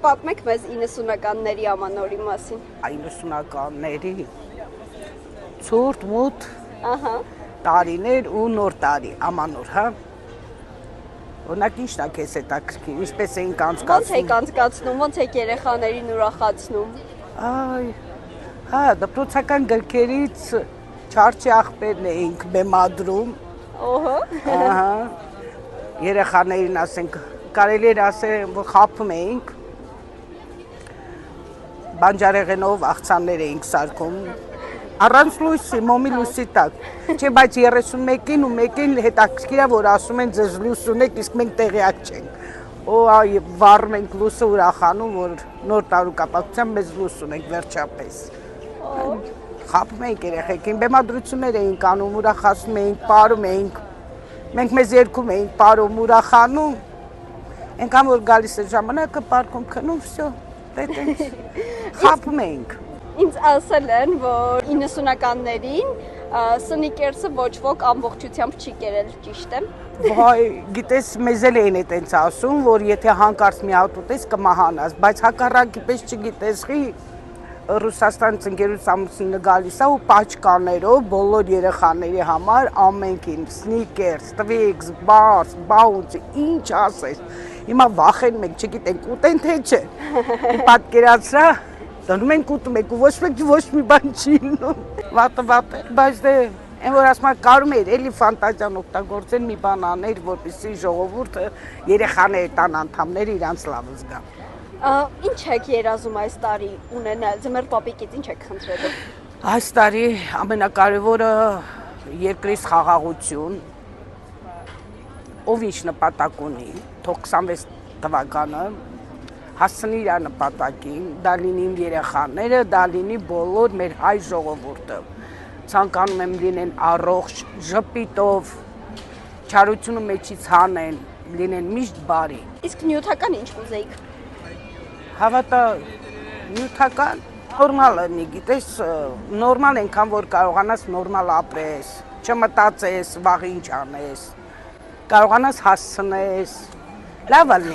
Պատմեք մեզ 90-ականների ամանորի մասին։ 90-ականների ցուրտ մութ Ահա։ տարիներ ու նոր տարի ամանոր, հա։ Օրինակ ի՞նչն է քեզ հետաքրքիր, ինչպես էինք Ո՞նց եք անցկացնում։ անցկացնում, ո՞նց եք երեխաներին ուրախացնում։ Այ, հա, դպրոցական գրքերից չարչի աղբերն էինք բեմադրում, Օհո։ ահա, երեխաներին ասենք, կարելի էր ասել, որ խաբում էինք, բանջարեղենով աղցաններ էինք սարքում, առանց լույսի, մոմի լույսի տակ, չէ, բայց 31-ին ու 1-ին հետաքրքիր է, որ ասում են ձեզ լույս ունեք, իսկ մենք տեղյակ չենք։ Ու վառում ենք լույսը ուրախանում, որ նոր տարու կապակցությամբ մեզ լույս ունենք վերջապես։ Խաբում էինք երեխեքին, բեմադրություններ էինք անում, ուրախացնում էինք, պարում էինք, մենք մեզ երգում էինք, պարում, ուրախանում, այնքան որ գալիս էր ժամանակը, պարկում քնում, վсё, տենց խաբում էինք։ Ինձ ասել են, որ 90-ականներին սնիկերսը ոչ ոք ամբողջությամբ չի կերել, ճիշտ է։ Վայ, գիտես, մեզ էլ էին այտենց ասում, որ եթե հանկարծ մի հատ ուտես կմահանաս, բայց հակառակի պես չգիտես, խի Ռուսաստանից ընկերուց ամուսինը գալիս է ու պաչկաներով բոլոր երեխաների համար ամենքին սնիկերս, տվիքս, բարս, բաունց, ինչ ասես։ Հիմա վախենում ենք, չգիտենք ուտեն թե չէ։ Պատկերացրա, դնում ենք ուտում ենք ու ոչ մի բան չի լինում։ Վատը, բայց դե այն որ ասում կարում էր էլի ֆանտազիան օգտագործել մի բան աներ, որպեսզի ժողովուրդը երեխաների տան անդամները իրանց լավ զգան։ Ինչ եք երազում այս տարի ունենալ, ձմեռ պապիկից ինչ եք խնդրելու։ Այս տարի ամենակարևորը երկրից խաղաղություն, ով ինչ նպատակ ունի, թող 26 թվականը հասցնի իր նպատակին, դա լինի իմ երեխաները, դա լինի բոլոր մեր հայ ժողովուրդը։ Ցանկանում եմ լինեն առողջ, ժպիտով, չարությունը մեջից հանեն, լինեն միշտ բարի։ Իսկ նյութական ինչ կուզեիք։ Հավատա նյութական նորմալ լինի, գիտես, նորմալ այնքան որ կարողանաս նորմալ ապրես, չմտածես, վաղ ինչ անես, կարողանաս հասցնես, լավ լինի։